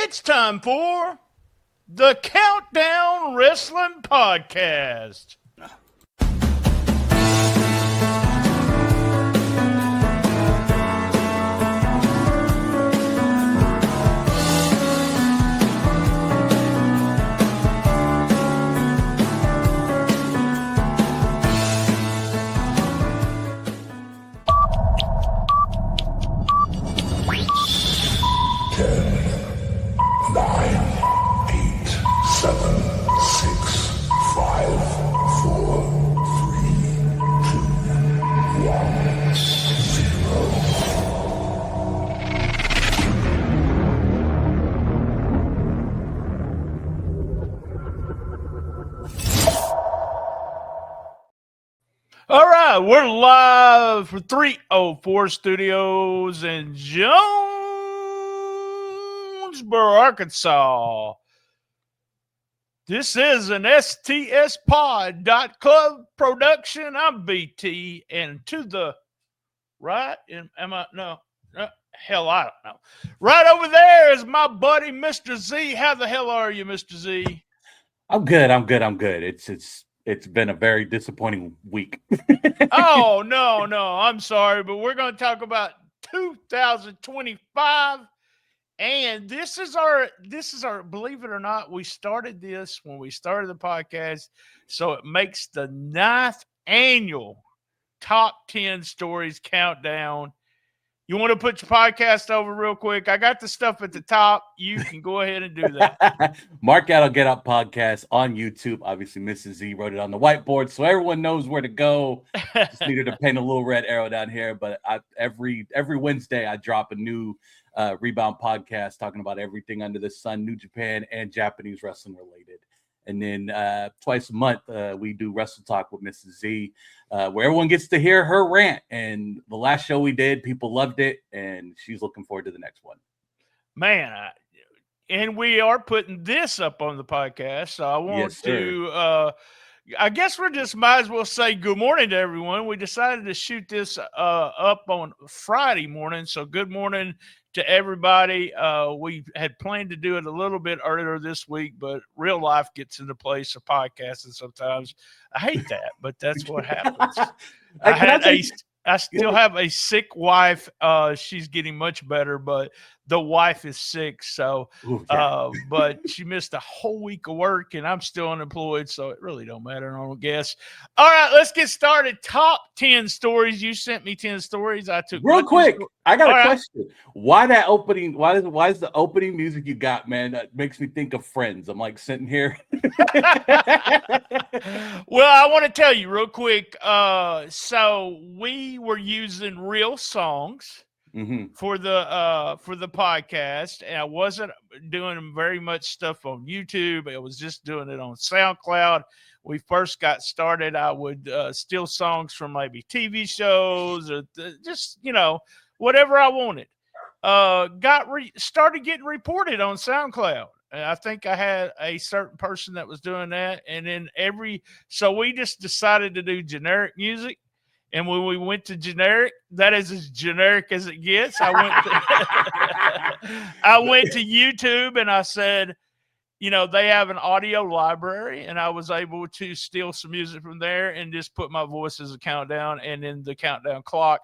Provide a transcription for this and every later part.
It's time for the Countdown Wrestling Podcast. All right, we're live for 304 Studios in Jonesboro, Arkansas. This is an STSPOD.CLUB production. I'm BT, and to the right, am I? No, hell, I don't know. Right over there is my buddy, Mr. Z. How the hell are you, Mr. Z? I'm good. It's been a very disappointing week. Oh, no. I'm sorry, but we're going to talk about 2025. And this is our, believe it or not, we started this when we started the podcast. So it makes the 9th annual Top 10 Stories Countdown. You want to put your podcast over real quick? I got the stuff at the top. You can go ahead and do that. Mark Out, I'll Get Up podcast on YouTube. Obviously, Mrs. Z wrote it on the whiteboard, so everyone knows where to go. Just needed to paint a little red arrow down here. But every Wednesday, I drop a new Rebound podcast talking about everything under the sun, New Japan and Japanese wrestling related. And then twice a month, we do Wrestle Talk with Mrs. Z, where everyone gets to hear her rant. And the last show we did, people loved it, and she's looking forward to the next one. Man, and we are putting this up on the podcast, so I want to I guess we just might as well say good morning to everyone. We decided to shoot this up on Friday morning, so good morning to everybody. We had planned to do it a little bit earlier this week, but real life gets into place of podcasting sometimes. I hate that, but that's what happens. I still have a sick wife. She's getting much better, but the wife is sick. So, but she missed a whole week of work, and I'm still unemployed, so it really don't matter, I don't guess. All right, let's get started. Top 10 stories. You sent me 10 stories. I took real quick. I got a question. Why that opening? Why is the opening music you got, man? That makes me think of Friends. I'm like sitting here. Well, I want to tell you real quick. So we were using real songs for the podcast, and I wasn't doing very much stuff on YouTube. I was just doing it on SoundCloud. We first got started, I would steal songs from maybe TV shows or just whatever I wanted. Started getting reported on SoundCloud. And I think I had a certain person that was doing that. And then so we just decided to do generic music. And when we went to generic, that is as generic as it gets. I went to YouTube and I said, they have an audio library, and I was able to steal some music from there and just put my voice as a countdown and then the countdown clock.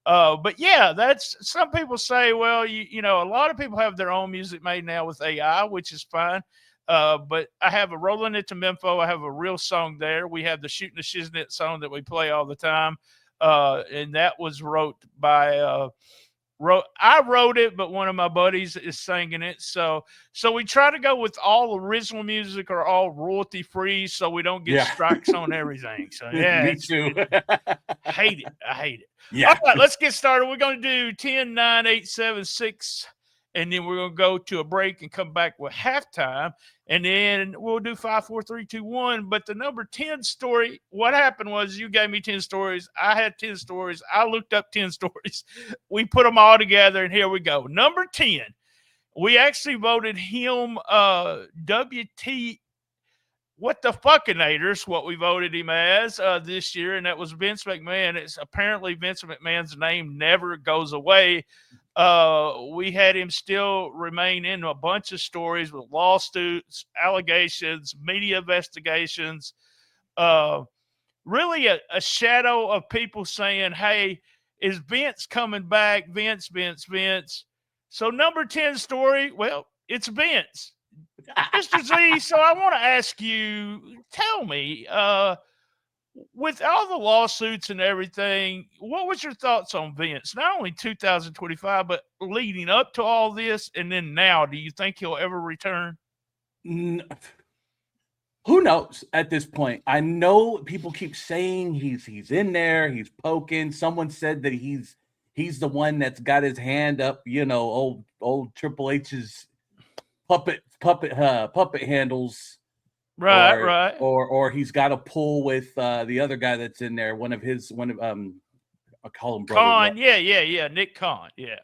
But yeah, that's, some people say, well, a lot of people have their own music made now with AI, which is fine. But I have a Rolling It to Memphis. I have a real song there. We have the Shootin' the Shiznit song that we play all the time. And that was wrote by, I wrote it, but one of my buddies is singing it. So we try to go with all original music or all royalty free, so we don't get strikes on everything. So yeah, me too. I hate it. Yeah. All right, let's get started. We're going to do 10, 9, 8, 7, 6, and then we're going to go to a break and come back with halftime, and then we'll do 5, 4, 3, 2, 1. But the number 10 story, what happened was you gave me 10 stories. I had 10 stories. I looked up 10 stories. We put them all together, and here we go. Number 10, we actually voted him WT. What the fuckinators, what we voted him as this year, and that was Vince McMahon. It's apparently Vince McMahon's name never goes away. We had him still remain in a bunch of stories with lawsuits, allegations, media investigations. Really a shadow of people saying, hey, is Vince coming back? Vince, Vince, Vince. So number 10 story, well, it's Vince. Mr. Z, so I want to ask you, tell me, with all the lawsuits and everything, what was your thoughts on Vince? Not only 2025, but leading up to all this, and then now, do you think he'll ever return? Who knows at this point? I know people keep saying he's in there, he's poking. Someone said that he's the one that's got his hand up, old Triple H's puppet handles. Right. Or he's got a pull with the other guy that's in there. I call him brother. Khan, yeah. Nick Khan, yeah.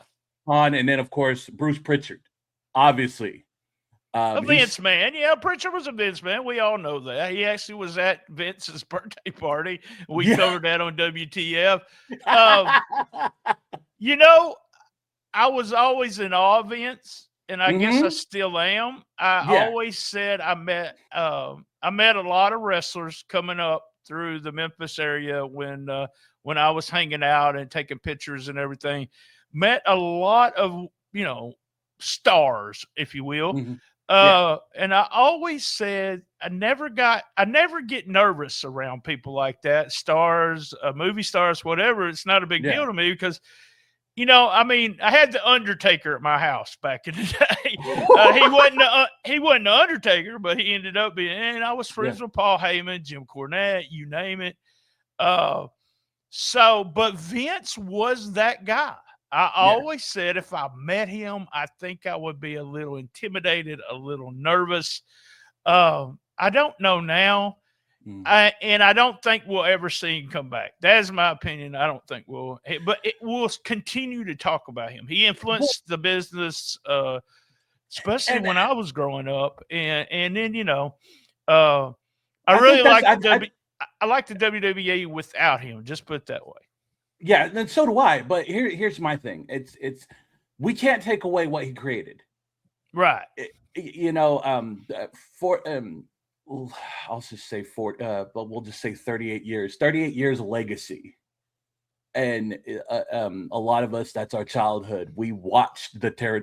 Khan, and then of course Bruce Pritchard, obviously. A Vince man. Yeah, Pritchard was a Vince man. We all know that. He actually was at Vince's birthday party. We covered that on WTF. I was always in awe of Vince, and I guess I still am. I always said I met a lot of wrestlers coming up through the Memphis area when I was hanging out and taking pictures and everything. Met a lot of, stars, if you will. Mm-hmm. And I always said I never get nervous around people like that, stars, movie stars, whatever. It's not a big deal to me because, I had the Undertaker at my house back in the day. He wasn't the Undertaker, but he ended up being. And I was friends with Paul Heyman, Jim Cornette, you name it. But Vince was that guy. I always said if I met him, I think I would be a little intimidated, a little nervous. I don't know now. And I don't think we'll ever see him come back. That is my opinion. I don't think we'll. But we'll continue to talk about him. He influenced the business, especially when I was growing up. And then, I really like the WWE without him. Just put it that way. Yeah, and so do I. But here's my thing. It's we can't take away what he created. Right. I'll just say but we'll just say 38 years. 38 years of legacy. And a lot of us, that's our childhood. We watched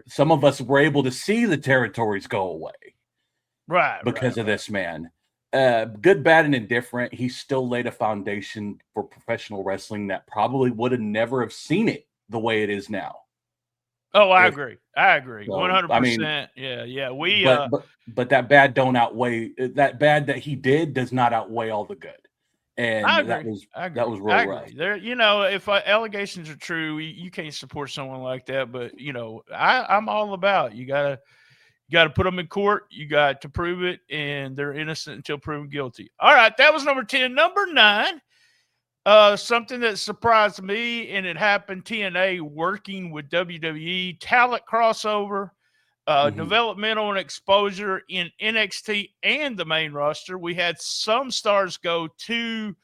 some of us were able to see the territories go away. Right. Because of this man. Good, bad, and indifferent, he still laid a foundation for professional wrestling that probably would have never have seen it the way it is now. Oh, I agree. 100%. Yeah. But that bad don't outweigh that bad that he did does not outweigh all the good. And I agree. That was real rough. There, if allegations are true, you can't support someone like that. But I'm all about you got to put them in court. You got to prove it, and they're innocent until proven guilty. All right, that was number 10. Number 9, something that surprised me, and it happened. TNA working with WWE, talent crossover, developmental and exposure in NXT and the main roster. We had some stars go to.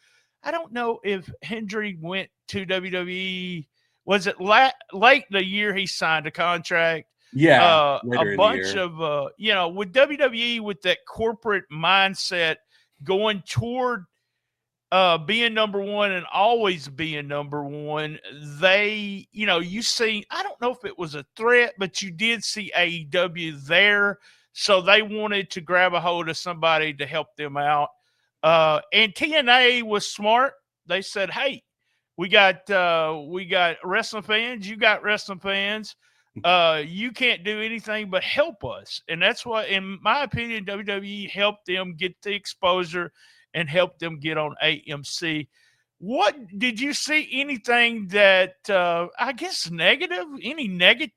I don't know if Hendry went to WWE. Was it late the year he signed a contract? Yeah, a bunch of with WWE, with that corporate mindset going toward being number one and always being number one, they, you see, I don't know if it was a threat, but you did see AEW there, so they wanted to grab a hold of somebody to help them out. And TNA was smart. They said, "Hey, we got wrestling fans. You got wrestling fans. You can't do anything but help us." And that's what, in my opinion, WWE helped them get the exposure and help them get on AMC. What did you see anything that I guess negative? Any negative?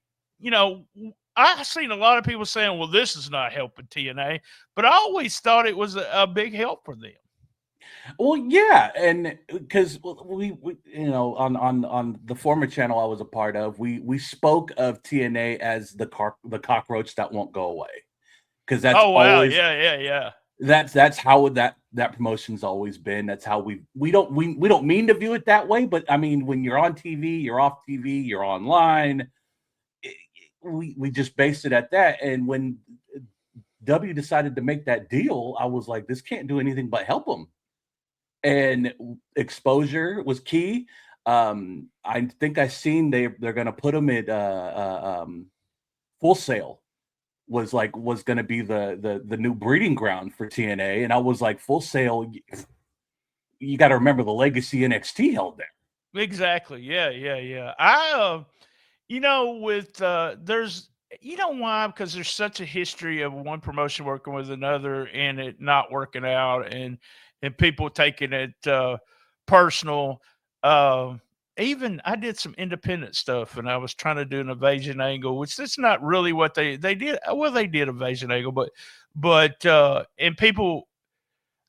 I've seen a lot of people saying, "Well, this is not helping TNA," but I always thought it was a big help for them. Well, yeah, and because we on the former channel I was a part of, we spoke of TNA as the cockroach that won't go away, because that's always, yeah. That's how that promotion's always been. That's how we don't mean to view it that way, but I mean, when you're on TV, you're off TV, you're online, we just based it at that. And when W decided to make that deal, I was like, this can't do anything but help him. And exposure was key. I think I seen they're going to put him at Full Sail was going to be the new breeding ground for TNA, and I was like, Full Sail, you got to remember the legacy NXT held there. Exactly. Yeah. I with there's why? Because there's such a history of one promotion working with another and it not working out, and people taking it personal. Even I did some independent stuff, and I was trying to do an Invasion angle, which that's not really what they did. Well, they did Invasion angle, but and people,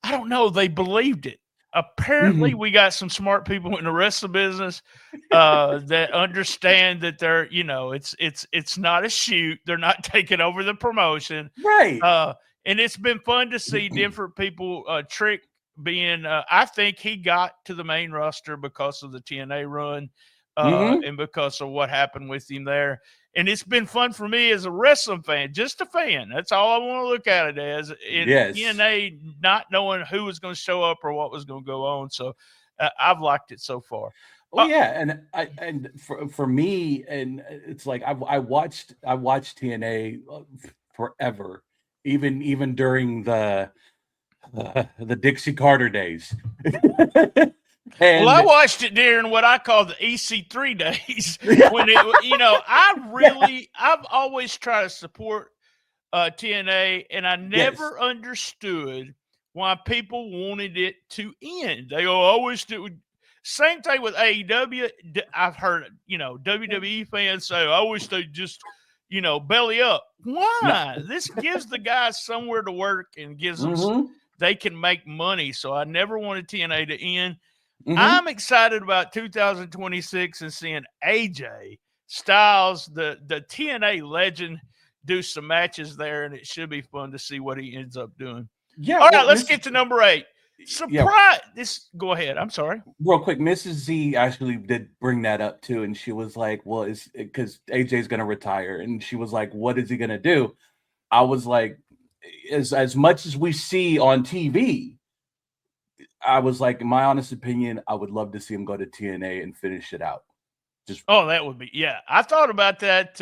I don't know, they believed it. Apparently, we got some smart people in the wrestling business that understand that they're, it's not a shoot. They're not taking over the promotion, right? And it's been fun to see different people. Trick being, I think he got to the main roster because of the TNA run, and because of what happened with him there. And it's been fun for me as a wrestling fan, just a fan. That's all I want to look at it as. In TNA, not knowing who was going to show up or what was going to go on. So I've liked it so far. Oh yeah, and for me, and it's like I watched TNA forever, even during the Dixie Carter days. Well, I watched it during what I call the EC3 days when I've always tried to support TNA, and I never understood why people wanted it to end. They always do. Same thing with AEW. I've heard, WWE fans say, I wish they just, belly up. Why? This gives the guys somewhere to work and gives them, they can make money. So I never wanted TNA to end. I'm excited about 2026 and seeing AJ Styles, the TNA legend, do some matches there, and it should be fun to see what he ends up doing. Yeah. All right, let's get to number 8. Surprise! Go ahead. I'm sorry. Real quick, Mrs. Z actually did bring that up too, and she was like, "Well, it's because AJ's going to retire," and she was like, "What is he going to do?" I was like, "As much as we see on TV." I was like, in my honest opinion, I would love to see him go to TNA and finish it out. That would be, yeah. I thought about that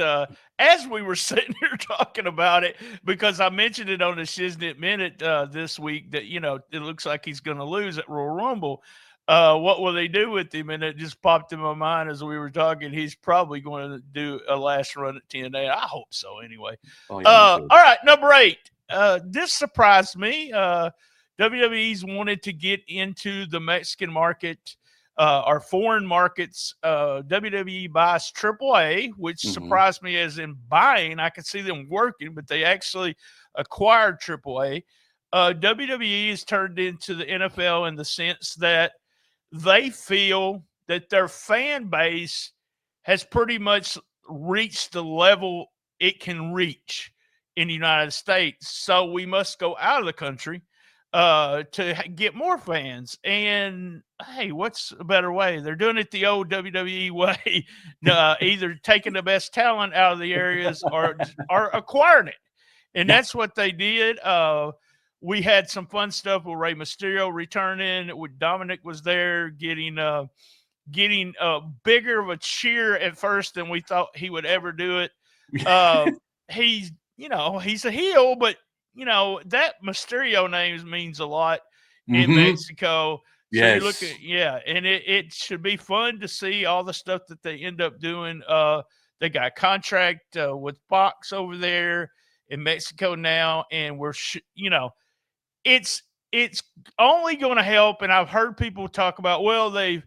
as we were sitting here talking about it, because I mentioned it on the Shiznit Minute this week that, it looks like he's going to lose at Royal Rumble. What will they do with him? And it just popped in my mind as we were talking. He's probably going to do a last run at TNA. I hope so anyway. All right, number 8. This surprised me. WWE's wanted to get into the Mexican market, or foreign markets. WWE buys AAA, which surprised me as in buying. I could see them working, but they actually acquired AAA. WWE is turned into the NFL in the sense that they feel that their fan base has pretty much reached the level it can reach in the United States. So we must go out of the country to get more fans. And hey, what's a better way? They're doing it the old WWE way, either taking the best talent out of the areas or acquiring it. And that's what they did. We had some fun stuff with Rey Mysterio returning. Dominic was there getting bigger of a cheer at first than we thought he would ever do it. He's a heel, but that Mysterio name means a lot in Mexico. So you look at, and it should be fun to see all the stuff that they end up doing. They got a contract with Fox over there in Mexico now, and it's only going to help. And I've heard people talk about, well, they've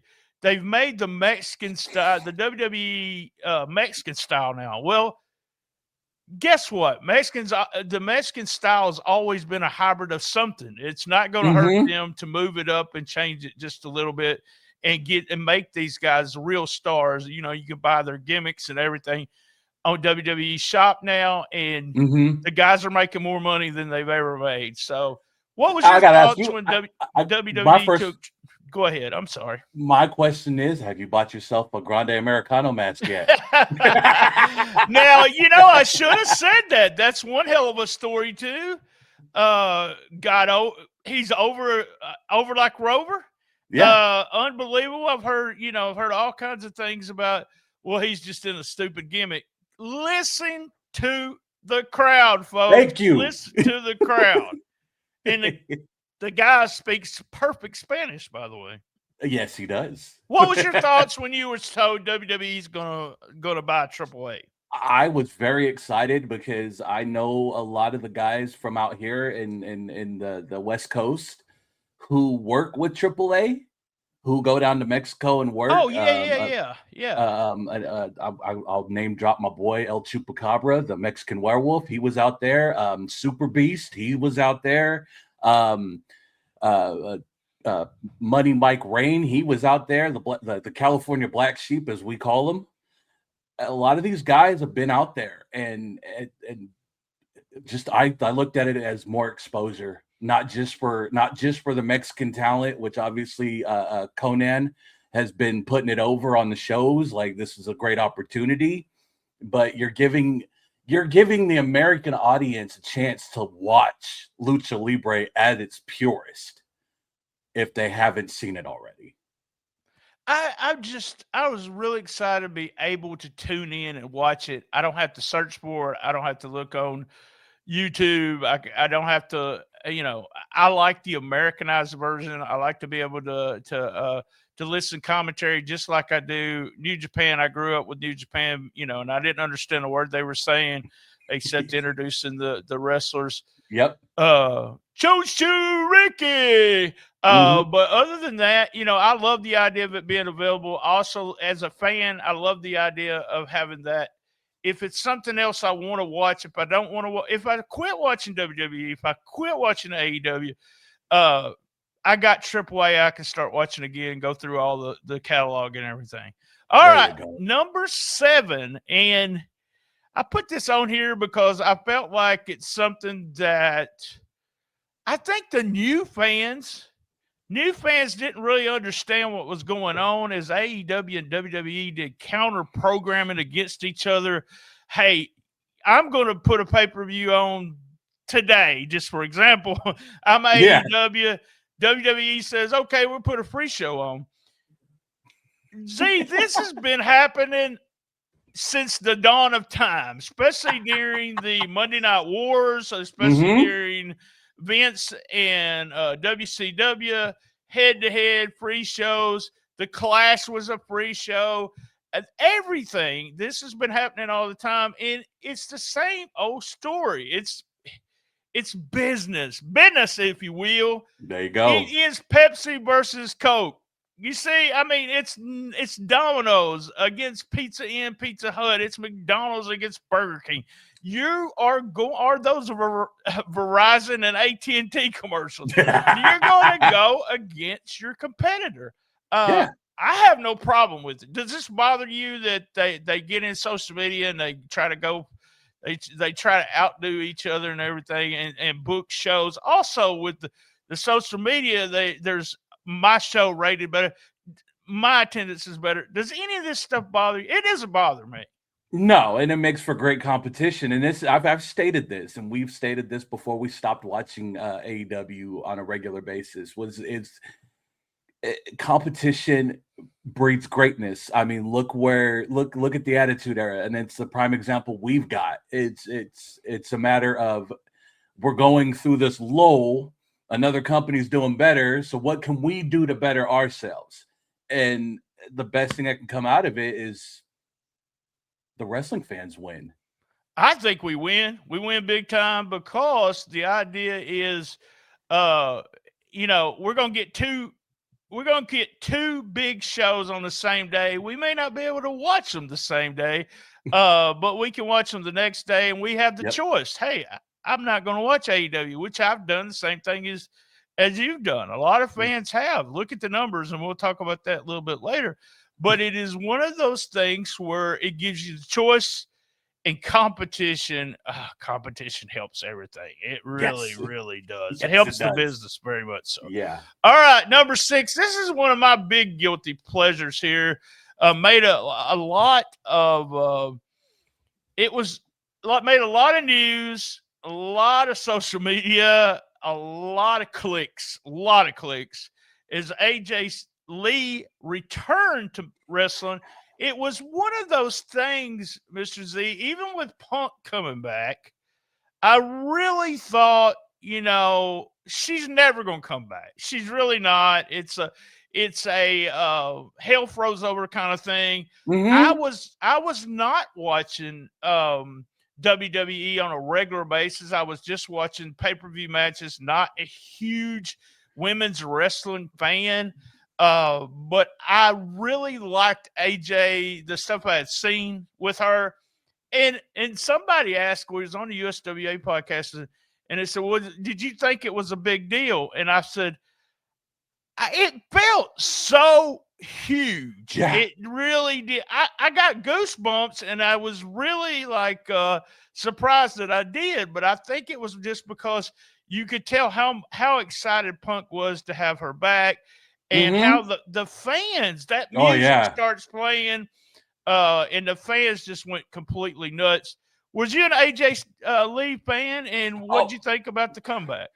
made the Mexican style, the WWE Mexican style now. Well, guess what? The Mexican style has always been a hybrid of something. It's not going to hurt them to move it up and change it just a little bit and make these guys real stars. You can buy their gimmicks and everything on WWE Shop now, and the guys are making more money than they've ever made. So, what was your thoughts when WWE took? Go ahead. I'm sorry. My question is, have you bought yourself a Grande Americano mask yet? Now, I should have said that. That's one hell of a story too. He's over like Rover. Yeah. Unbelievable. I've heard all kinds of things about, well, he's just in a stupid gimmick. Listen to the crowd, folks. Thank you. Listen to the crowd. And the guy speaks perfect Spanish, by the way. Yes, he does. What was your thoughts when you were told WWE's gonna buy AAA? I was very excited because I know a lot of the guys from out here in the West Coast who work with AAA, who go down to Mexico and work. Oh yeah. I'll name drop my boy El Chupacabra, the Mexican werewolf. He was out there. Super Beast, he was out there. Money Mike Rain, he was out there. The California Black Sheep, as we call him. A lot of these guys have been out there, and just I looked at it as more exposure, not just for the Mexican talent, which obviously Conan has been putting it over on the shows. Like, this is a great opportunity, but you're giving the American audience a chance to watch Lucha Libre at its purest if they haven't seen it already. I was really excited to be able to tune in and watch it. I don't have to search for it. I don't have to look on YouTube. I don't have to, I like the Americanized version. I like to be able to listen commentary just like I do New Japan. I grew up with New Japan, and I didn't understand a word they were saying except introducing the wrestlers. Yep. Choo Ricky. But other than that, I love the idea of it being available. Also, as a fan, I love the idea of having that. If it's something else I want to watch, if I don't want to, if I quit watching WWE, if I quit watching AEW, I got AAA. I can start watching again, go through all the catalog and everything. All right, number 7, and I put this on here because I felt like it's something that I think the new fans didn't really understand what was going on as AEW and WWE did counter programming against each other. Hey, I'm going to put a pay-per-view on today, just for example. I'm AEW. WWE says, okay, we'll put a free show on. See, this has been happening since the dawn of time, especially during the Monday Night Wars, especially during Vince and WCW head-to-head free shows. The Clash was a free show. Everything. This has been happening all the time, and it's the same old story. It's business, if you will. There you go. It is Pepsi versus Coke. You see, I mean, it's Domino's against Pizza Inn, Pizza Hut. It's McDonald's against Burger King. You are those Verizon and AT&T commercials. You're going to go against your competitor. I have no problem with it. Does this bother you that they get in social media and they try to go? They try to outdo each other and everything, and book shows. Also, with the social media, there's my show rated better. My attendance is better. Does any of this stuff bother you? It doesn't bother me. No, and it makes for great competition. And this, I've stated this, and we've stated this before we stopped watching AEW on a regular basis. Competition breeds greatness. I mean, look at the Attitude Era, and it's the prime example we've got. It's a matter of we're going through this lull. Another company's doing better, so what can we do to better ourselves? And the best thing that can come out of it is the wrestling fans win. I think we win. We win big time because the idea is, we're going to get two big shows on the same day. We may not be able to watch them the same day, but we can watch them the next day, and we have the choice. Hey, I'm not going to watch AEW, which I've done the same thing as you've done. A lot of fans have. Look at the numbers, and we'll talk about that a little bit later. But it is one of those things where it gives you the choice, And competition helps everything. It really, Yes. really does. Yes, It helps it the does. business very much so. Yeah. All right, number 6. This is one of my big guilty pleasures here. Made a lot of it was made a lot of news, a lot of social media, a lot of clicks, as AJ Lee returned to wrestling. It was one of those things, Mr. Z, even with Punk coming back, I really thought, she's never going to come back. She's really not. It's a hell froze over kind of thing. I Mm-hmm. was not watching WWE on a regular basis. I was just watching pay-per-view matches, not a huge women's wrestling fan. But I really liked AJ, the stuff I had seen with her. And somebody asked, we was on the USWA podcast, and they said, well, did you think it was a big deal? And I said, it felt so huge. Yeah. It really did. I got goosebumps, and I was really surprised that I did. But I think it was just because you could tell how excited Punk was to have her back, and how the fans, that music starts playing, and the fans just went completely nuts. Was you an AJ Lee fan, and what did you think about the comeback?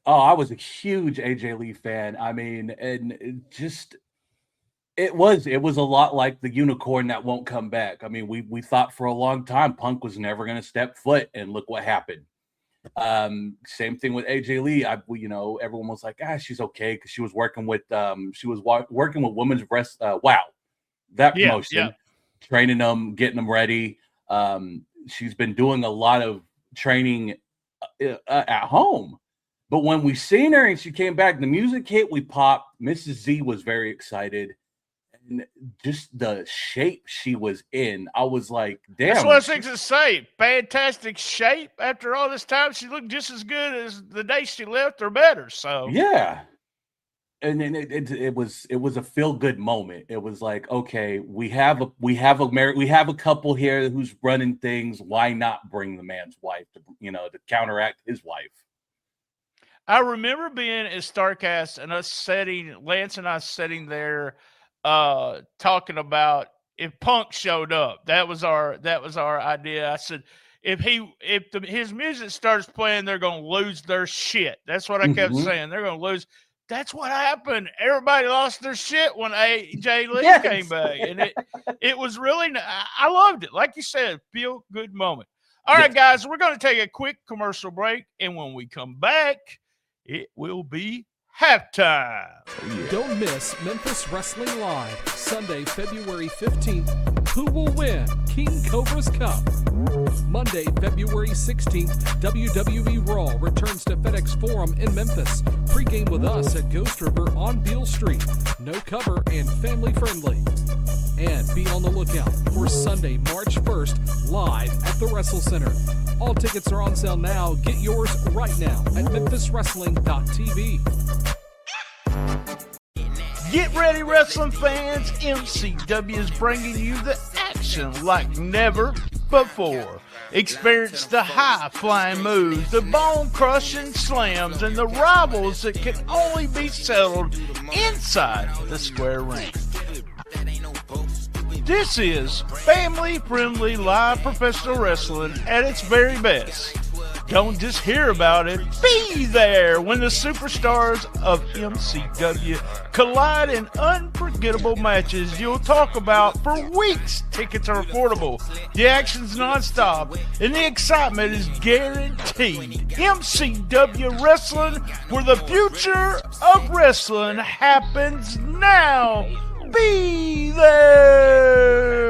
Oh, I was a huge AJ Lee fan. I mean, and it was a lot like the unicorn that won't come back. I mean, we thought for a long time Punk was never going to step foot, and look what happened. Same thing with AJ Lee. Everyone was like, she's okay because she was working with working with women's WOW, that promotion, training them, getting them ready. She's been doing a lot of training at home. But when we seen her and she came back, the music hit, we popped. Mrs. Z was very excited. And just the shape she was in, I was like, damn. That's what I was thinking to say. Fantastic shape after all this time. She looked just as good as the day she left, or better. So yeah. And then it was a feel good moment. It was like, okay, we have a couple here who's running things. Why not bring the man's wife to counteract his wife? I remember being at Starcast and Lance and I sitting there talking about if Punk showed up. That was our idea. I said, if his music starts playing, they're going to lose their shit. That's what I kept saying. They're going to lose. That's what happened. Everybody lost their shit when AJ Lee came back. And it was really, I loved it. Like you said, feel good moment. All right, guys, we're going to take a quick commercial break. And when we come back, it will be halftime. Don't miss Memphis Wrestling Live, Sunday, February 15th. Who will win King Cobra's Cup? Monday, February 16th, WWE Raw returns to FedEx Forum in Memphis. Pre-game with us at Ghost River on Beale Street. No cover and family friendly. And be on the lookout for Sunday, March 1st, live at the Wrestle Center. All tickets are on sale now. Get yours right now at memphiswrestling.tv. Get ready, wrestling fans. MCW is bringing you the action like never before. Experience the high-flying moves, the bone-crushing slams, and the rivals that can only be settled inside the square ring. This is family-friendly live professional wrestling at its very best. Don't just hear about it. Be there when the superstars of MCW collide in unforgettable matches you'll talk about for weeks. Tickets are affordable. The action's nonstop, and the excitement is guaranteed. MCW Wrestling, where the future of wrestling happens now. Be there.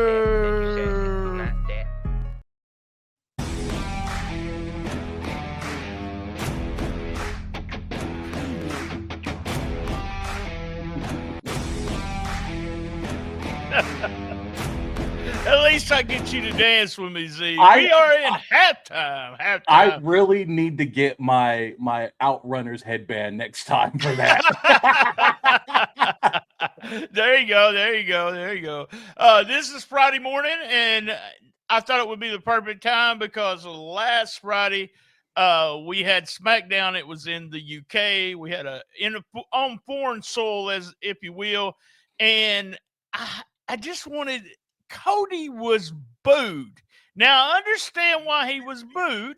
At least I get you to dance with me, Z. We are in halftime. I really need to get my Outrunners headband next time for that. There you go. This is Friday morning, and I thought it would be the perfect time because last Friday we had SmackDown. It was in the UK. We had on foreign soil, as if you will, and I just wanted. Cody was booed. Now I understand why he was booed.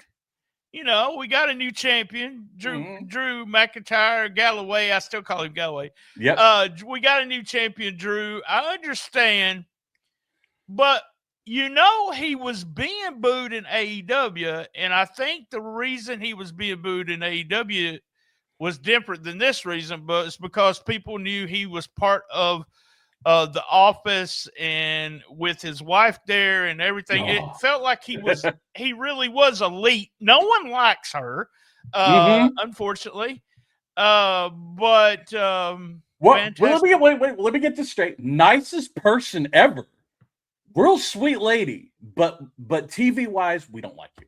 You know, we got a new champion, Drew McIntyre, Galloway. I still call him Galloway. Yep. We got a new champion, Drew. I understand, but you know he was being booed in AEW, and I think the reason he was being booed in AEW was different than this reason, but it's because people knew he was part of the office and with his wife there and everything. It felt like he really was elite. No one likes her, unfortunately. But let me get this straight. Nicest person ever, real sweet lady, but TV wise, we don't like you.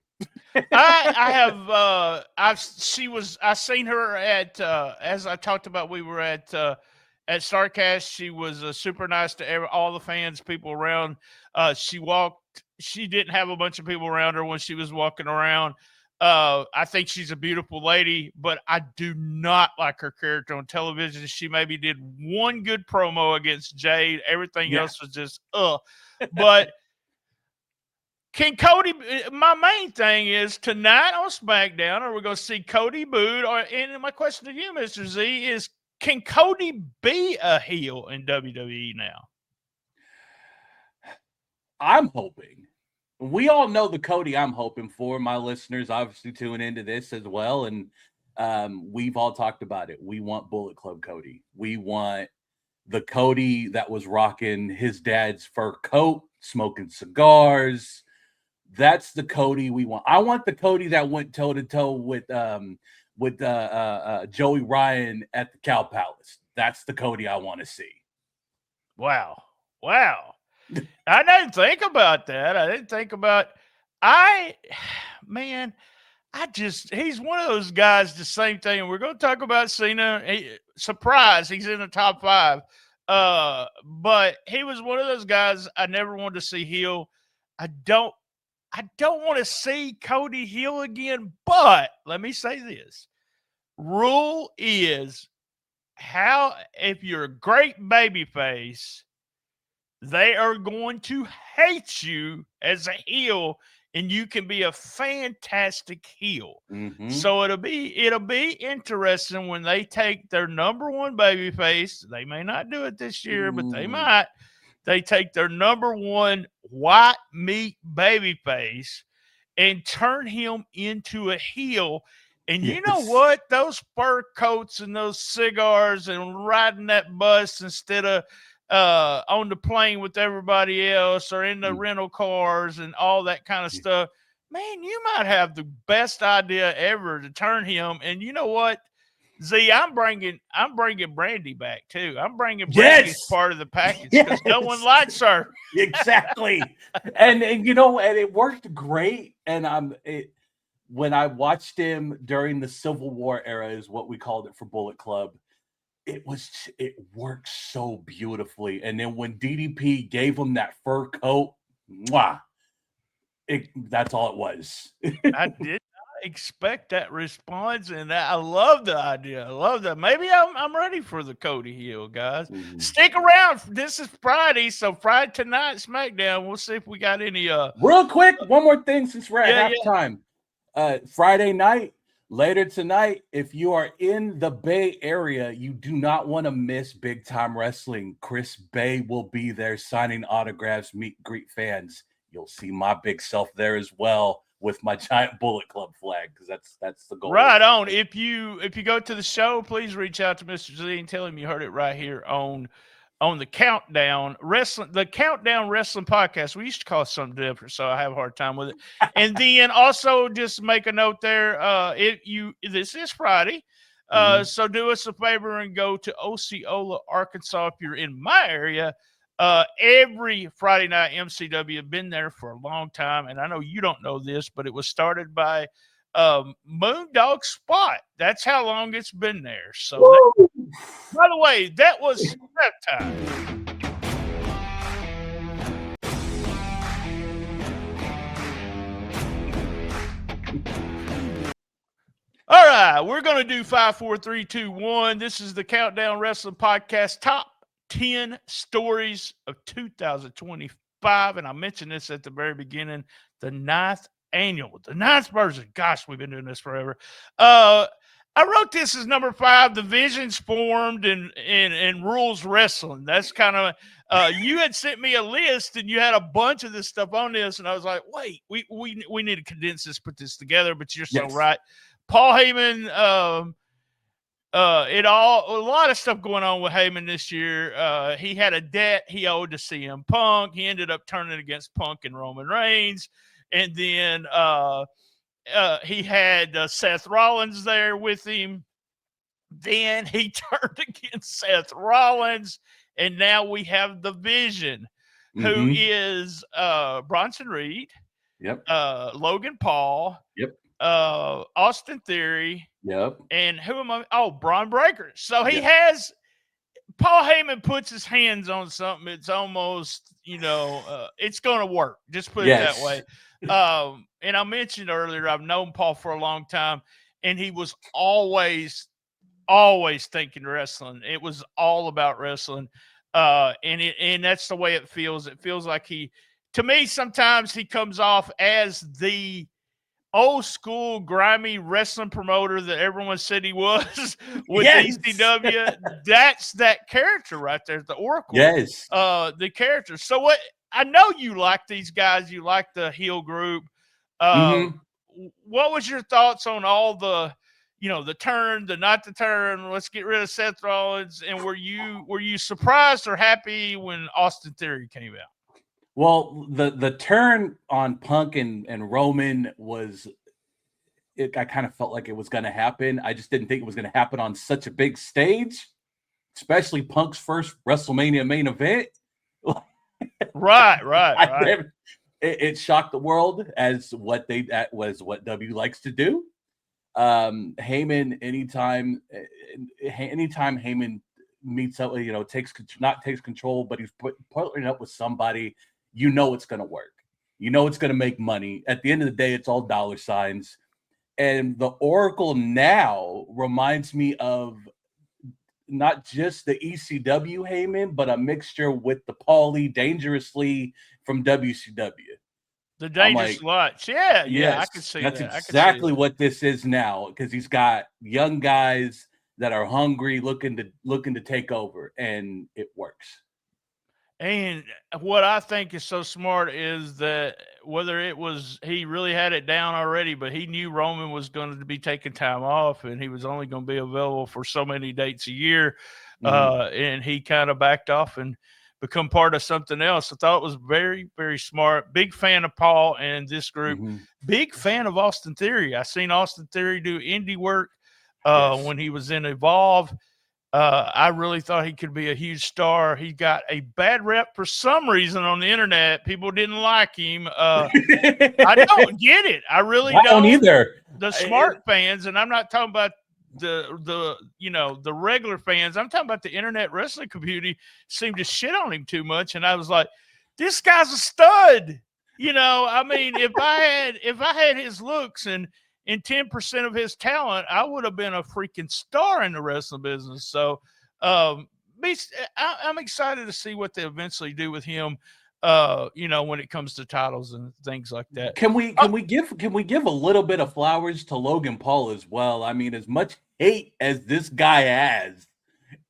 I seen her at as I talked about. We were at StarCast. She was super nice to all the fans, people around. She didn't have a bunch of people around her when she was walking around. I think she's a beautiful lady, but I do not like her character on television. She maybe did one good promo against Jade. Everything else was just But can Cody? My main thing is tonight on SmackDown, are we going to see Cody booed? And my question to you, Mr. Z, is: can Cody be a heel in WWE now? I'm hoping. We all know the Cody I'm hoping for. My listeners obviously tune into this as well, and we've all talked about it. We want Bullet Club Cody. We want the Cody that was rocking his dad's fur coat, smoking cigars. That's the Cody we want. I want the Cody that went toe to toe with Joey Ryan at the Cow Palace. That's the Cody I want to see. Wow. I didn't think about that. He's one of those guys, the same thing. We're going to talk about Cena. Surprise, he's in the top 5. But he was one of those guys I never wanted to see heel. I don't want to see Cody heel again, but let me say this. Rule is if you're a great babyface, they are going to hate you as a heel, and you can be a fantastic heel. Mm-hmm. So it'll be interesting when they take their number one babyface. They may not do it this year, but they might. They take their number one white meat babyface and turn him into a heel. And you know what? Those fur coats and those cigars and riding that bus instead of on the plane with everybody else or in the rental cars and all that kind of stuff. Man, you might have the best idea ever to turn him. And you know what? Z, I'm bringing Brandy back too. I'm bringing Brandy as part of the package because no one likes her. Exactly. and you know, and it worked great. And when I watched him during the Civil War era, is what we called it for Bullet Club. It worked so beautifully. And then when DDP gave him that fur coat, that's all it was. I did not expect that response, and I love the idea. I love that. Maybe I'm ready for the Cody heel, guys. Mm-hmm. Stick around. This is Friday, so Friday tonight, SmackDown. We'll see if we got any. Real quick, one more thing since we're at halftime. Friday night. Later tonight, if you are in the Bay Area, you do not want to miss Big Time Wrestling. Chris Bay will be there signing autographs, meet greet fans. You'll see my big self there as well with my giant Bullet Club flag, because that's the goal. Right on. If you go to the show, please reach out to Mr. Z and tell him you heard it right here on the Countdown Wrestling Podcast. We used to call it something different, so I have a hard time with it. And then also just make a note there. This is Friday, so do us a favor and go to Osceola, Arkansas if you're in my area. Every Friday night, MCW have been there for a long time, and I know you don't know this, but it was started by Moondog Spot. That's how long it's been there. So, by the way, that was that time. right, we're going to do 5, 4, 3, 2, 1. This is the Countdown Wrestling Podcast, top 10 stories of 2025. And I mentioned this at the very beginning, the 9th version. Gosh, we've been doing this forever. I wrote this as number 5, Divisions Formed and Rules Wrestling. That's kind of, you had sent me a list and you had a bunch of this stuff on this. And I was like, wait, we need to condense this, put this together. But you're so right. Paul Heyman, a lot of stuff going on with Heyman this year. He had a debt he owed to CM Punk. He ended up turning against Punk and Roman Reigns. And then, he had Seth Rollins there with him. Then he turned against Seth Rollins, and now we have the Vision, who is Bronson Reed, Logan Paul, Austin Theory, and who am I? Oh, Braun Breaker. So he has. Paul Heyman puts his hands on something. It's almost, it's going to work. Just put it that way. And I mentioned earlier, I've known Paul for a long time, and he was always thinking wrestling. It was all about wrestling. And that's the way it feels. It feels like to me, sometimes he comes off as the old school grimy wrestling promoter that everyone said he was with ECW. That's that character right there, the Oracle. The character. So what? I know you like these guys. You like the heel group. What was your thoughts on all the, the turn, the not the turn? Let's get rid of Seth Rollins. And were you surprised or happy when Austin Theory came out? Well, the turn on Punk and Roman was, I kind of felt like it was going to happen. I just didn't think it was going to happen on such a big stage, especially Punk's first WrestleMania main event. Right. It shocked the world that was what W likes to do. Heyman, anytime Heyman meets up, takes control, but he's putting up with somebody, it's going to work. It's going to make money. At the end of the day, it's all dollar signs. And the Oracle now reminds me of not just the ECW Heyman, but a mixture with the Paulie Dangerously from WCW. The Dangerous Lutz. Yeah, I can see that. That's exactly what this is now, because he's got young guys that are hungry, looking to take over, and it works. And what I think is so smart is that whether it was he really had it down already, but he knew Roman was going to be taking time off and he was only going to be available for so many dates a year. And he kind of backed off and become part of something else. I thought it was very, very smart. Big fan of Paul and this group. Big fan of Austin Theory. I seen Austin Theory do indie work when he was in Evolve. I really thought he could be a huge star. He got a bad rep for some reason on the internet. People didn't like him. I don't get it. I really don't either. The smart fans, and I'm not talking about the regular fans. I'm talking about the internet wrestling community seemed to shit on him too much. And I was like, this guy's a stud. I mean, if I had his looks and 10% of his talent, I would have been a freaking star in the wrestling business. So I'm excited to see what they eventually do with him, when it comes to titles and things like that. Can we give a little bit of flowers to Logan Paul as well? I mean, as much hate as this guy has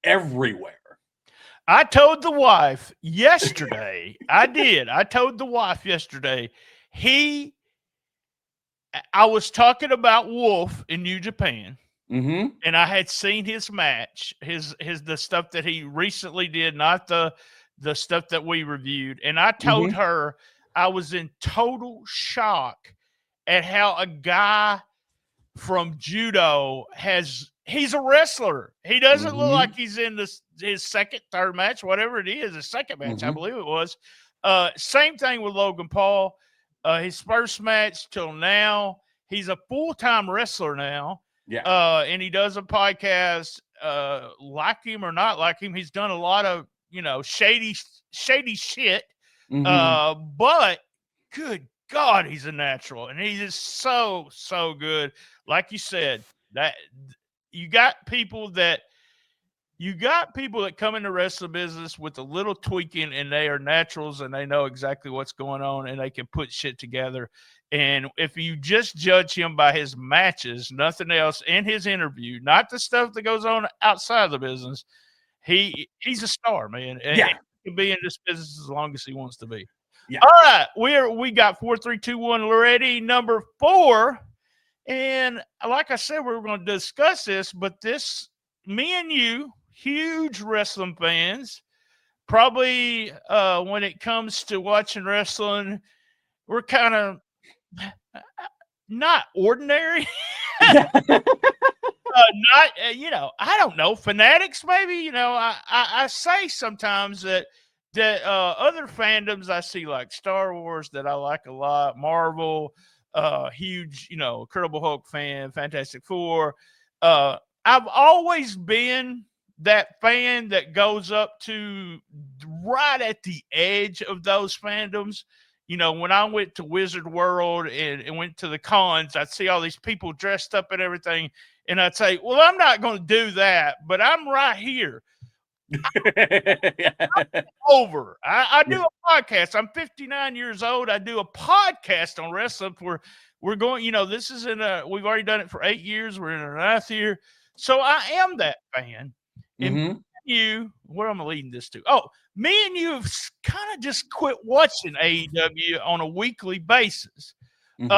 everywhere. I told the wife yesterday. I told the wife yesterday. I was talking about Wolf in New Japan, and I had seen his match, the stuff that he recently did, not the stuff that we reviewed. And I told her I was in total shock at how a guy from judo he's a wrestler. He doesn't look like he's in his second, third match, whatever it is, his second match, I believe it was. Same thing with Logan Paul. His first match till now, he's a full-time wrestler now. And he does a podcast, like him or not like him. He's done a lot of, shady shit. But good God, he's a natural. And he is so, so good. Like you said, That you got people that come into wrestling business with a little tweaking, and they are naturals, and they know exactly what's going on, and they can put shit together. And if you just judge him by his matches, nothing else, in his interview, not the stuff that goes on outside of the business, he's a star, man. And Yeah. he can be in this business as long as he wants to be. Yeah. All right, we got 4, 3, 2, 1 ready. Number 4, and like I said, we were going to discuss this, but me and you, huge wrestling fans, probably when it comes to watching wrestling, we're kind of not ordinary. Not I don't know, fanatics maybe. I say sometimes that other fandoms I see, like Star Wars, that I like a lot, Marvel, huge, Incredible Hulk fan, Fantastic Four. I've always been that fan that goes up to right at the edge of those fandoms. When I went to Wizard World and went to the cons, I'd see all these people dressed up and everything. And I'd say, well, I'm not going to do that, but I'm right here. I'm over. I do a podcast. I'm 59 years old. I do a podcast on wrestling. We're going, this is we've already done it for 8 years. We're in our 9th year. So I am that fan. And where am I leading this to? Oh, me and you have kind of just quit watching AEW on a weekly basis. And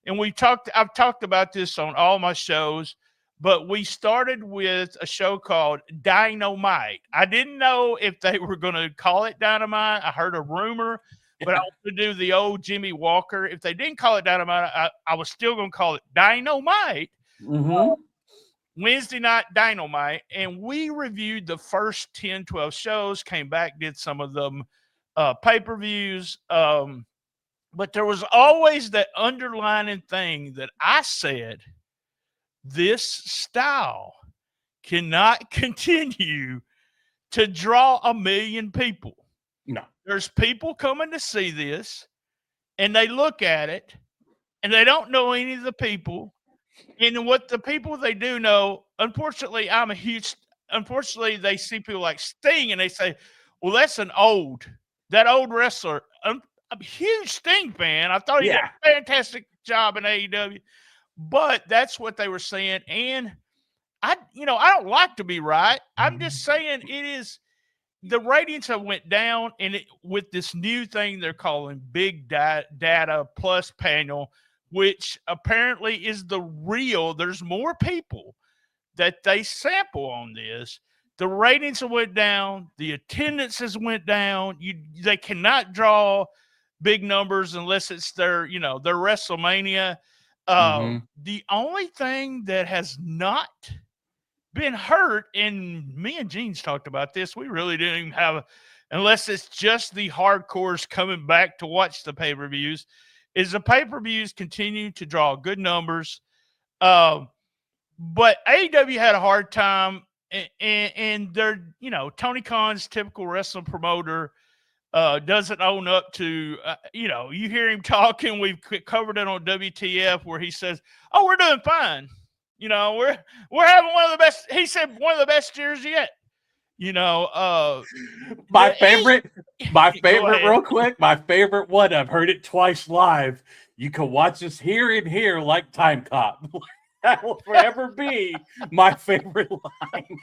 I've talked about this on all my shows, but we started with a show called Dynamite. I didn't know if they were going to call it Dynamite. I heard a rumor, but I wanted to do the old Jimmy Walker. If they didn't call it Dynamite, I was still going to call it Dynamite. Wednesday night Dynamite, and we reviewed the first 10, 12 shows, came back, did some of them pay-per-views. But there was always that underlining thing that I said, this style cannot continue to draw 1 million people. No. There's people coming to see this, and they look at it, and they don't know any of the people. And what the people they do know, unfortunately, they see people like Sting, and they say, well, that's that old wrestler. I'm a huge Sting fan. I thought he did a fantastic job in AEW. But that's what they were saying. And I don't like to be right. I'm just saying the ratings have went down, and with this new thing they're calling Big Data Plus panel, which apparently is there's more people that they sample on this. The ratings have went down. The attendance has went down. They cannot draw big numbers unless it's their WrestleMania. The only thing that has not been hurt, and me and Jeans talked about this, we really didn't even have, unless it's just the hardcores coming back to watch the pay-per-views, is the pay-per-views continue to draw good numbers. But AEW had a hard time, and they're, Tony Khan's typical wrestling promoter doesn't own up to, you hear him talking. We've covered it on WTF where he says, oh, we're doing fine. We're having one of the best, he said, one of the best years yet. My favorite real quick, my favorite one, I've heard it twice live. You can watch us here and here like Time Cop. That will forever be my favorite line.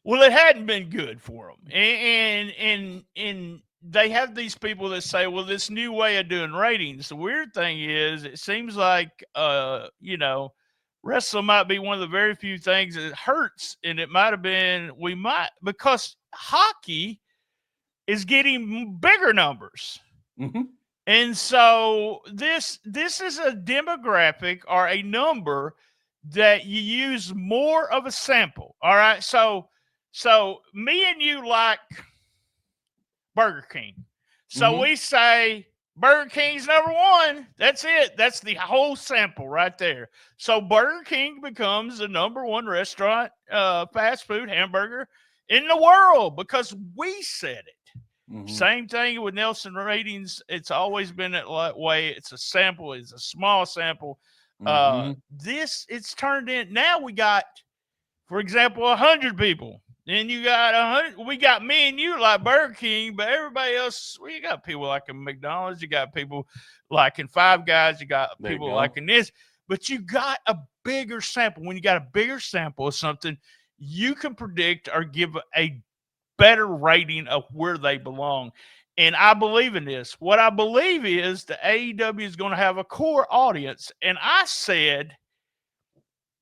Well, it hadn't been good for them. And they have these people that say, well, this new way of doing ratings. The weird thing is, it seems like, wrestling might be one of the very few things that hurts. And it might have been, because hockey is getting bigger numbers. And so this is a demographic or a number that you use more of a sample. All right. So me and you like Burger King. So we say Burger King's number one. That's it. That's the whole sample right there. So Burger King becomes the number one restaurant, fast food hamburger in the world because we said it. Same thing with Nielsen ratings. It's always been that way. It's a sample. It's a small sample. It's turned in. Now we got, for example, 100 people. Then you got 100. We got me and you like Burger King, but everybody else, well, you got people like in McDonald's. You got people like in Five Guys. You got people like in this. But you got a bigger sample. When you got a bigger sample of something, you can predict or give a better rating of where they belong. And I believe in this. What I believe is the AEW is going to have a core audience. And I said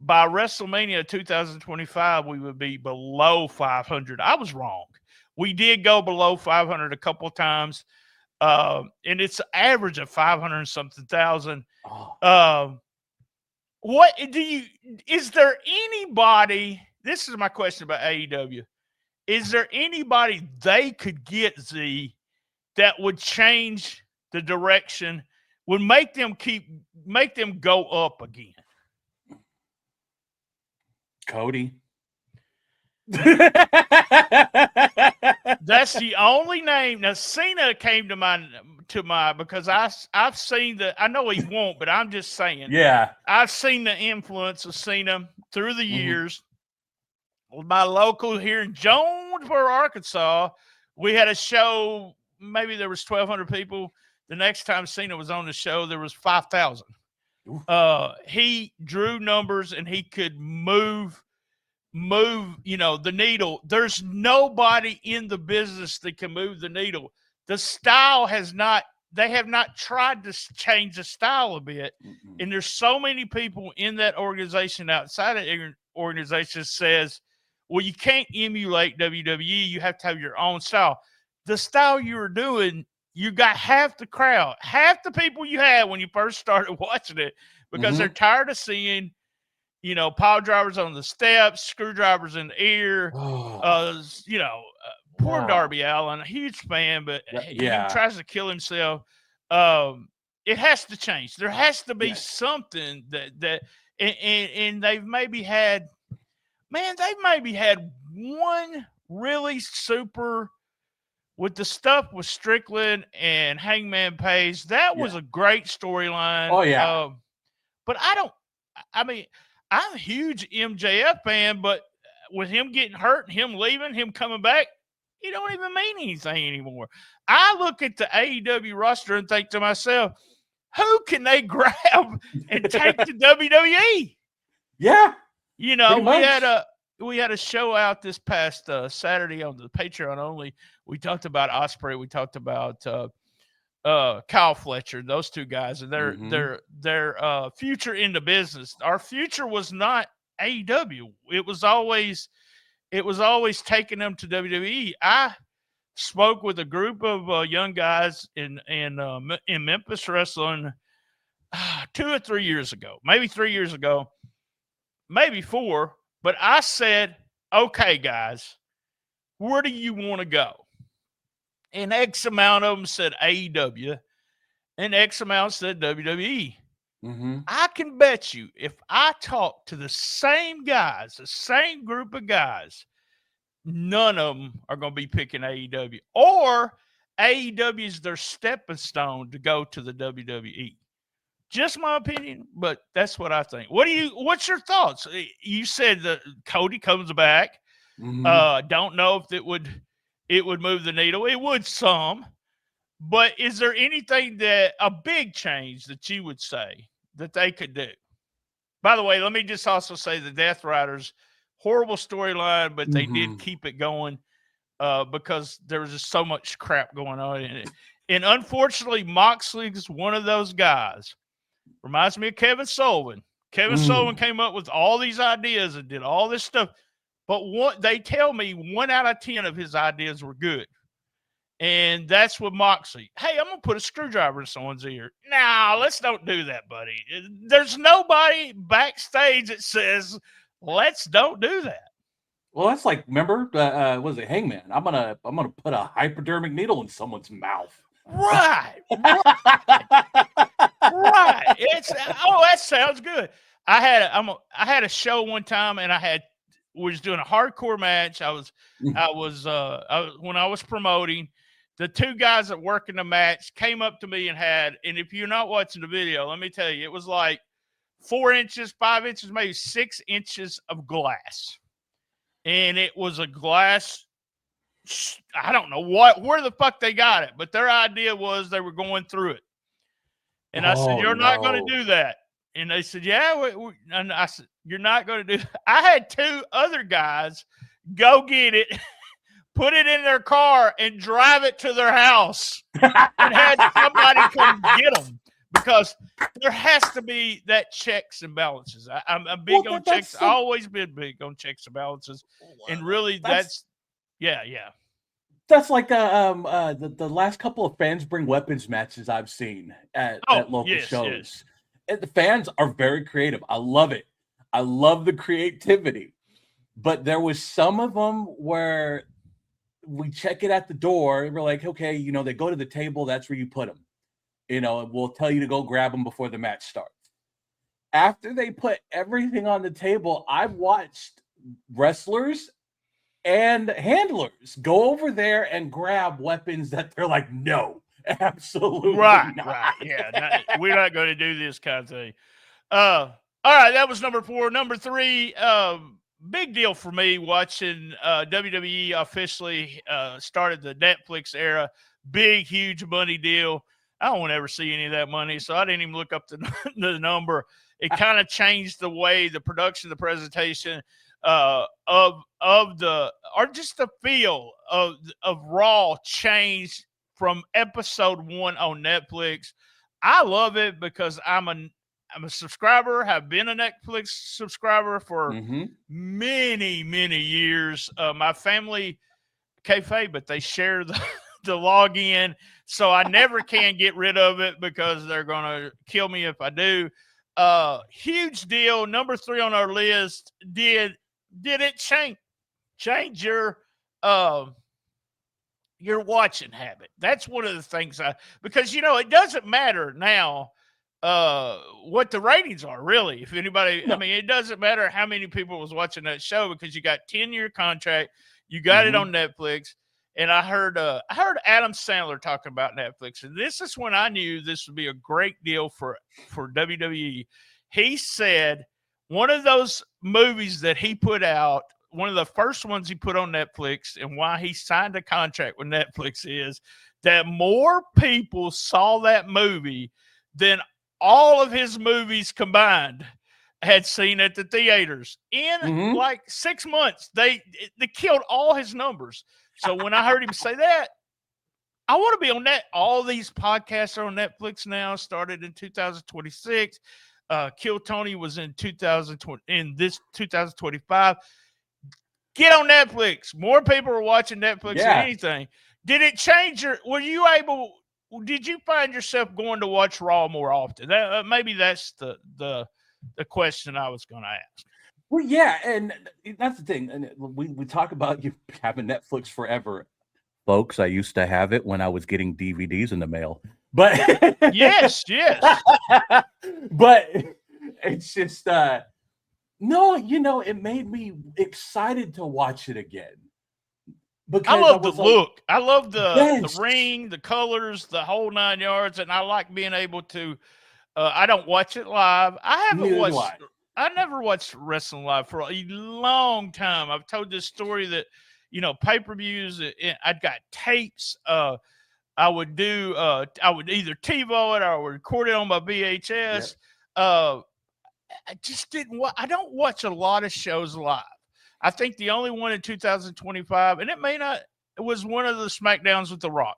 by WrestleMania 2025, we would be below 500. I was wrong. We did go below 500 a couple of times. And it's an average of 500 and something thousand. Is there anybody, this is my question about AEW. Is there anybody they could get, Z, that would change the direction, would make them go up again? Cody. That's the only name. Now Cena came to mind because I've seen I know he won't, but I'm just saying. Yeah. I've seen the influence of Cena through the years. My local here in Jonesboro, Arkansas, we had a show. Maybe there was 1,200 people. The next time Cena was on the show, there was 5,000. He drew numbers and he could move, the needle. There's nobody in the business that can move the needle. The style they have not tried to change the style a bit. And there's so many people in that organization outside of the organization says, well, you can't emulate WWE. You have to have your own style. The style you were doing, you got half the crowd, half the people you had when you first started watching it, because they're tired of seeing, pile drivers on the steps, screwdrivers in the ear. Poor Darby Allin, a huge fan, but he tries to kill himself. It has to change. There has to be something and they've maybe had one really super with the stuff with Strickland and Hangman Page. That was a great storyline. Oh, yeah. But I'm a huge MJF fan, but with him getting hurt and him leaving, him coming back, he don't even mean anything anymore. I look at the AEW roster and think to myself, who can they grab and take to WWE? Yeah. We had a show out this past Saturday on the Patreon only. We talked about Ospreay. We talked about Kyle Fletcher, those two guys, and their future in the business. Our future was not AEW. It was always taking them to WWE. I spoke with a group of young guys in Memphis wrestling 2 or 3 years ago, maybe 3 years ago, maybe 4. But I said, okay, guys, where do you want to go? And X amount of them said AEW, and X amount said WWE. I can bet you if I talk to the same guys, the same group of guys, none of them are going to be picking AEW. Or AEW is their stepping stone to go to the WWE. Just my opinion, but that's what I think. What's your thoughts? You said that Cody comes back. Don't know if it would move the needle. It would some. But is there anything a big change that you would say that they could do? By the way, let me just also say the Death Riders, horrible storyline, but they did keep it going because there was just so much crap going on in it. And unfortunately, Moxley's one of those guys. Reminds me of Kevin Sullivan. Kevin Sullivan came up with all these ideas and did all this stuff. But they tell me 1 out of 10 of his ideas were good. And that's with Moxley. Hey, I'm going to put a screwdriver in someone's ear. Nah, let's don't do that, buddy. There's nobody backstage that says, let's don't do that. Well, that's like, remember, was it Hangman? I'm gonna put a hypodermic needle in someone's mouth. Right. That sounds good. I had a show one time, and was doing a hardcore match. When I was promoting, the 2 guys that work in the match came up to me and if you're not watching the video, let me tell you, it was like 4 inches, 5 inches, maybe 6 inches of glass. And it was a glass, I don't know where the fuck they got it, but their idea was they were going through it. And I said, you're not going to do that. And they said, yeah. And I said, you're not going to do that. I had 2 other guys go get it, put it in their car, and drive it to their house and had somebody come get them, because there has to be that checks and balances. I'm big on checks. I've always been big on checks and balances. And really, that's That's like the last couple of fans bring weapons matches I've seen at local shows. Yes. And the fans are very creative. I love it. I love the creativity. But there was some of them where we check it at the door and we're like, okay, you know, they go to the table. That's where you put them. You know, we'll tell you to go grab them before the match starts. After they put everything on the table, I've watched wrestlers and handlers go over there and grab weapons that they're like, no, absolutely not. Right. Yeah, we're not going to do this kind of thing. All right, that was number 4. Number 3, big deal for me watching WWE officially started the Netflix era. Big, huge money deal. I don't want to ever see any of that money, so I didn't even look up the number. It kind of changed the way the production, the presentation of just the feel of Raw changed from episode 1 on Netflix. I love it because I'm a subscriber, have been a Netflix subscriber for many, many years. My family kayfabe, but they share the login, so I never can get rid of it because they're going to kill me if I do. Huge deal. Number 3 on our list. Did it change your watching habit? That's one of the things because, you know, it doesn't matter now what the ratings are, really. If anybody, I mean, it doesn't matter how many people was watching that show because you got 10-year contract, you got it on Netflix. And I heard Adam Sandler talking about Netflix, and this is when I knew this would be a great deal for WWE. He said one of those movies that he put out, one of the first ones he put on Netflix, and why he signed a contract with Netflix is that more people saw that movie than all of his movies combined had seen at the theaters. In like 6 months, they killed all his numbers. So when I heard him say that, I want to be on that. All these podcasts are on Netflix now, started in 2026. Kill Tony was in 2020, in this 2025. Get on Netflix. More people are watching Netflix than anything. Did it change did you find yourself going to watch Raw more often? Maybe that's the question I was going to ask. Well, yeah, and that's the thing. And we talk about you having Netflix forever. Folks, I used to have it when I was getting DVDs in the mail. But yes. But it's just no, you know, it made me excited to watch it again. Because I love the look. I love the ring, the colors, the whole 9 yards, and I like being able to I don't watch it live. I never watched wrestling live for a long time. I've told this story that, you know, pay-per-views, I'd got tapes. I would either TiVo it or I would record it on my VHS. Yep. I just didn't I don't watch a lot of shows live. I think the only one in 2025, and it was one of the SmackDowns with The Rock.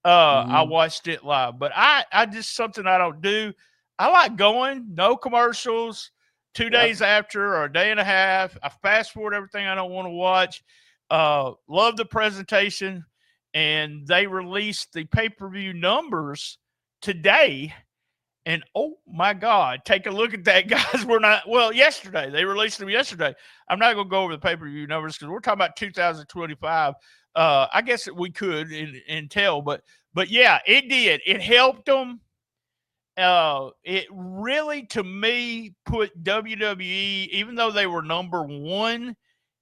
I watched it live, but I just something I don't do. I like going, no commercials. 2 days after or a day and a half, I fast forward everything I don't want to watch. Love the presentation, and they released the pay-per-view numbers today. And oh my God, take a look at that, guys. Yesterday. They released them yesterday. I'm not going to go over the pay-per-view numbers because we're talking about 2025. I guess we could and tell, but yeah, it did. It helped them. It really, to me, put WWE, even though they were number 1,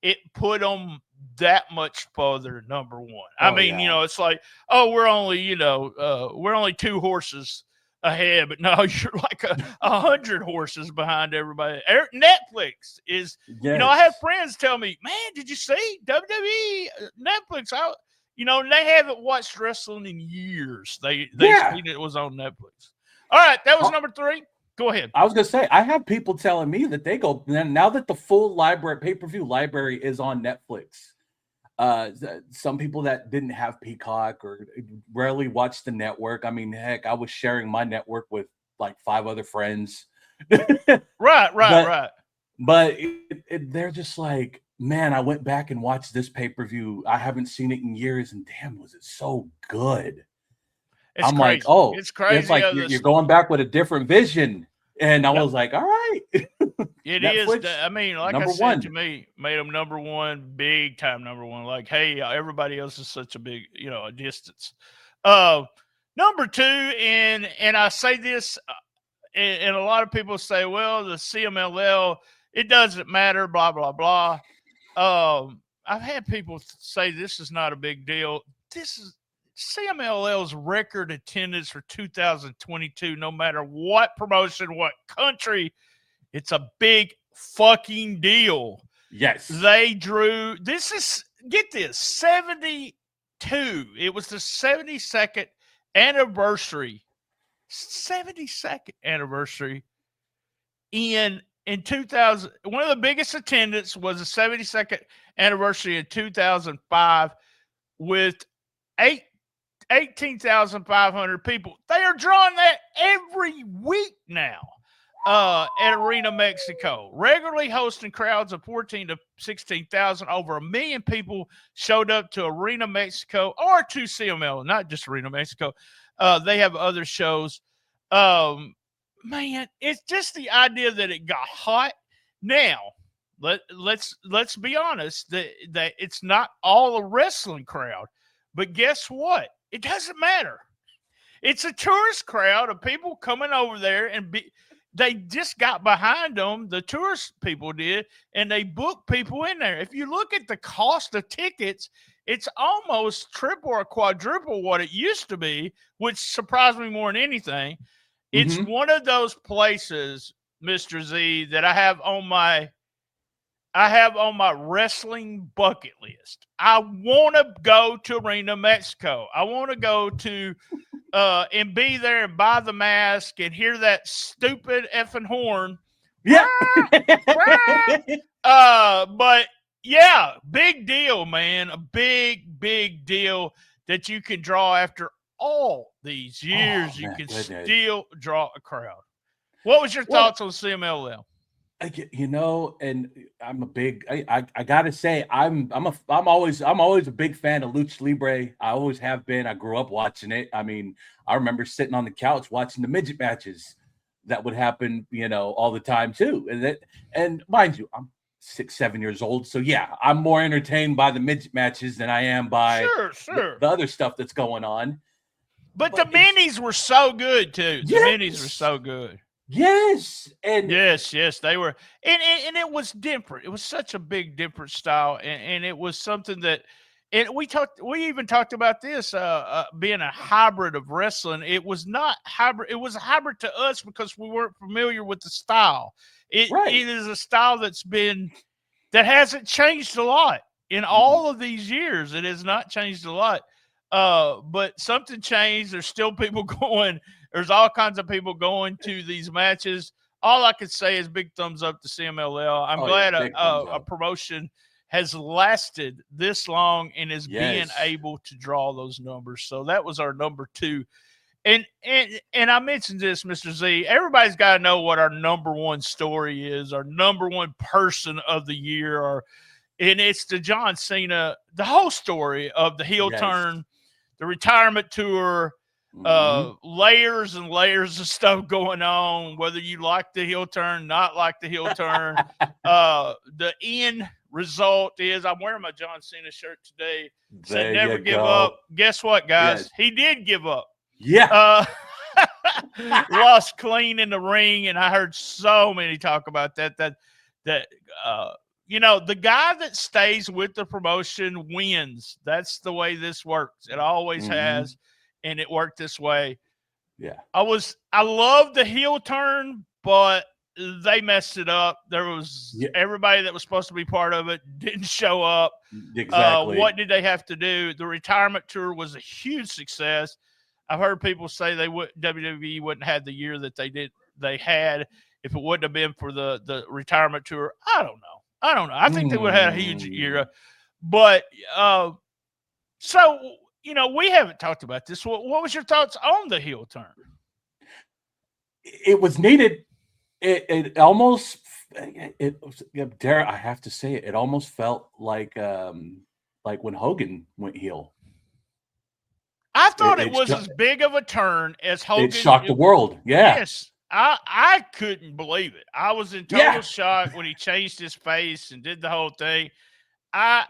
it put them that much further number 1. I mean, you know, it's like, we're only 2 horses ahead, but no, you're like 100 horses behind everybody. Netflix is, I had friends tell me, man, did you see WWE Netflix? They haven't watched wrestling in years. They seen it was on Netflix. All right, that was number 3. Go ahead. I was gonna say, I have people telling me that they go now that the full pay-per-view library is on Netflix. Some people that didn't have Peacock or rarely watch the network. I mean, heck, I was sharing my network with like 5 other friends. Right. But they're just like, man, I went back and watched this pay-per-view. I haven't seen it in years, and damn, was it so good. I'm crazy. like, oh, it's crazy. It's like you're going back with a different vision. And I was like, all right. It Netflix, is. I mean, like I said, to me, made them number 1, big time number 1. Like, hey, everybody else is such a big, a distance. Number 2, and I say this, and a lot of people say, well, the CMLL, it doesn't matter, blah, blah, blah. I've had people say this is not a big deal. This is CMLL's record attendance for 2022, no matter what promotion, what country, it's a big fucking deal. Yes. They drew, get this, 72. It was the 72nd anniversary. 72nd anniversary in 2000. One of the biggest attendance was the 72nd anniversary in 2005 with 18,500 people. They are drawing that every week now at Arena Mexico, regularly hosting crowds of 14 to 16,000. Over 1 million people showed up to Arena Mexico or to CML, not just Arena Mexico. They have other shows. Man, it's just the idea that it got hot. Now, let's be honest that it's not all a wrestling crowd, but guess what? It doesn't matter. It's a tourist crowd of people coming over there, and they just got behind them, the tourist people did, and they booked people in there. If you look at the cost of tickets, it's almost triple or quadruple what it used to be, which surprised me more than anything. It's one of those places, Mr. Z, that I have on my wrestling bucket list. I want to go to Arena Mexico. I want to go to and be there and buy the mask and hear that stupid effing horn. Yeah. But yeah, big deal, man. A big deal that you can draw after all these years. You can still draw a crowd. What was your thoughts on CMLL? And I'm a big. I gotta say, I'm always a big fan of Lucha Libre. I always have been. I grew up watching it. I mean, I remember sitting on the couch watching the midget matches that would happen, all the time too. And mind you, I'm 6-7 years old, so yeah, I'm more entertained by the midget matches than I am by the other stuff that's going on. But the minis were so good too. The minis were so good. Yes, and yes, they were, and it was different. It was such a big different style, and it was something that, and we even talked about this being a hybrid of wrestling. It was not hybrid. It was a hybrid to us because we weren't familiar with the style. It is a style that hasn't changed a lot in all of these years. It has not changed a lot. But something changed. There's still people going. There's all kinds of people going to these matches. All I could say is big thumbs up to CMLL. I'm glad a promotion has lasted this long and is being able to draw those numbers. So that was our number 2. And I mentioned this, Mr. Z. Everybody's got to know what our number 1 story is, our number 1 person of the year, and it's the John Cena, the whole story of the heel turn, the retirement tour, layers and layers of stuff going on, whether you like the heel turn, not like the heel turn. The end result is I'm wearing my John Cena shirt today. Said never give up. Guess what, guys? He did give up. Yeah. Lost clean in the ring, and I heard so many talk about that the guy that stays with the promotion wins. That's the way this works. It always has, and it worked this way. Yeah. I love the heel turn, but they messed it up. There was everybody that was supposed to be part of it didn't show up. Exactly. What did they have to do? The retirement tour was a huge success. I've heard people say WWE wouldn't have the year that they had if it wouldn't have been for the retirement tour. I don't know. I think they would have had a huge year. But so we haven't talked about this. What was your thoughts on the heel turn? It was needed. It almost dare I have to say it almost felt like when Hogan went heel. I thought it was as big of a turn as Hogan. It shocked the world. Yeah. Yes. I couldn't believe it. I was in total shock when he changed his face and did the whole thing. I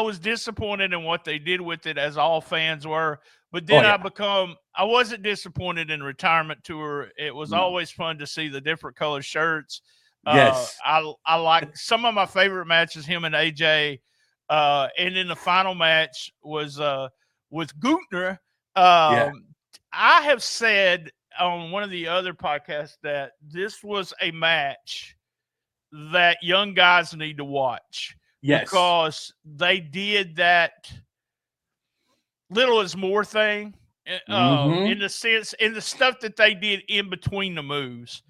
was disappointed in what they did with it, as all fans were. But then I wasn't disappointed in the retirement tour. It was always fun to see the different colored shirts. Yes. I like some of my favorite matches, him and AJ. And then the final match was with Gunther. I have said on one of the other podcasts that this was a match that young guys need to watch. Yes. Because they did that little is more thing in the sense, in the stuff that they did in between the moves.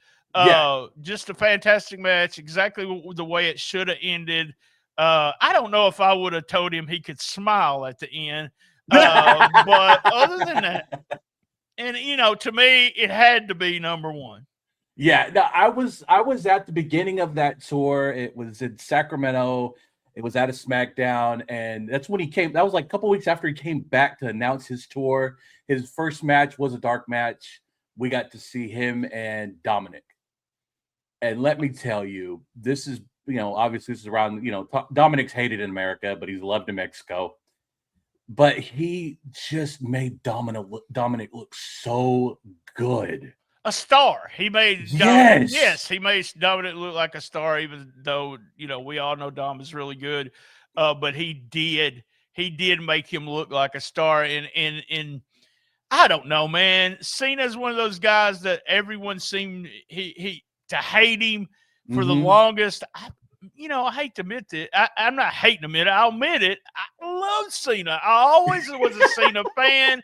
Just a fantastic match, exactly the way it should have ended. I don't know if I would have told him he could smile at the end. But other than that, and to me, it had to be number one. Yeah, no, I was at the beginning of that tour. It was in Sacramento. It was at a SmackDown, and that's when he came. That was like a couple weeks after he came back to announce his tour. His first match was a dark match. We got to see him and Dominic. And let me tell you, this is, obviously this is around, Dominic's hated in America, but he's loved in Mexico. But he just made Dominic look so good. A star. He made he made Dominic look like a star, even though we all know Dom is really good. But he did make him look like a star. And I don't know, man. Cena's one of those guys that everyone seemed to hate him for the longest. I hate to admit it. I'm not hating to admit it. I'll admit it. I love Cena. I always was a Cena fan.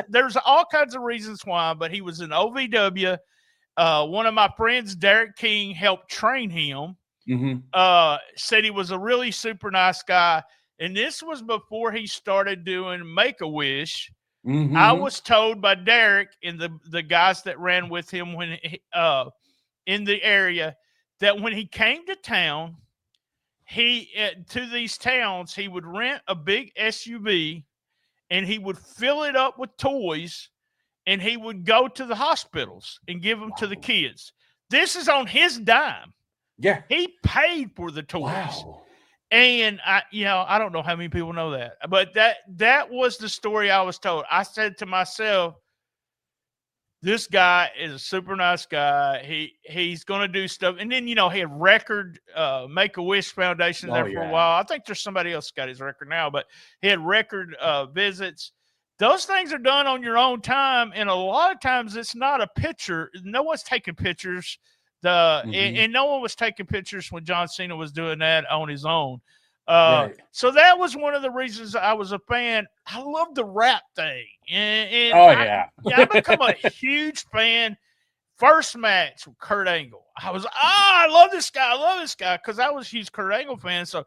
There's all kinds of reasons why, but he was in OVW. One of my friends, Derek King, helped train him. Said he was a really super nice guy. And this was before he started doing Make-A-Wish. I was told by Derek and the guys that ran with him when in the area that when he came to town, to these towns, he would rent a big SUV and he would fill it up with toys and he would go to the hospitals and give them to the kids. This is on his dime. Yeah. He paid for the toys. Wow. And I don't know how many people know that, but that was the story I was told. I said to myself, this guy is a super nice guy. He's going to do stuff. And then, he had record Make-A-Wish Foundation there for a while. I think there's somebody else got his record now, but he had record visits. Those things are done on your own time. And a lot of times it's not a picture. No one's taking pictures. And no one was taking pictures when John Cena was doing that on his own. So that was one of the reasons I was a fan. I love the rap thing. And I become a huge fan. First match with Kurt Angle. I was, I love this guy. Because I was a huge Kurt Angle fan. So,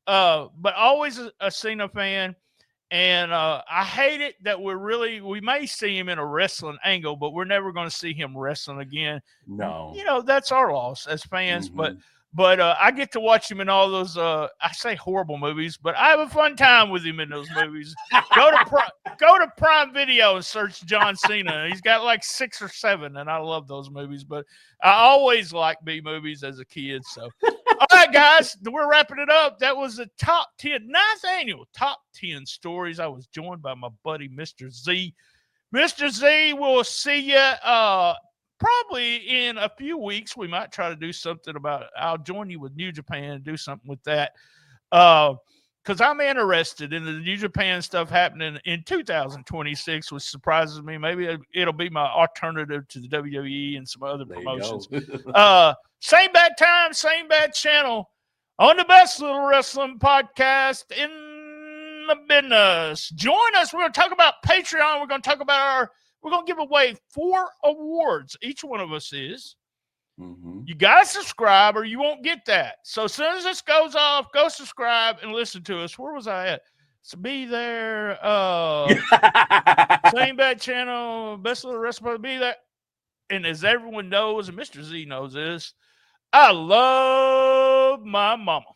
but always a Cena fan. And I hate it that we may see him in a wrestling angle, but we're never going to see him wrestling again. No. That's our loss as fans. But I get to watch him in all those, I say horrible movies, but I have a fun time with him in those movies. Go to Prime Video and search John Cena. He's got like 6 or 7, and I love those movies. But I always liked B movies as a kid. So, all right, guys, we're wrapping it up. That was the top 10, 9th annual top 10 stories. I was joined by my buddy, Mr. Z. Mr. Z, we'll see you probably in a few weeks. We might try to do something about it. I'll join you with New Japan and do something with that. because I'm interested in the New Japan stuff happening in 2026, which surprises me. Maybe it'll be my alternative to the WWE and some other promotions. Same bad time, same bad channel on the best little wrestling podcast in the business. Join us. We're going to talk about Patreon. We're going to talk about we're going to give away 4 awards. Each one of us is. You got to subscribe or you won't get that. So as soon as this goes off, go subscribe and listen to us. Where was I at? So be there. Same bad channel, best little recipe, be there. And as everyone knows, and Mr. Z knows this, I love my mama.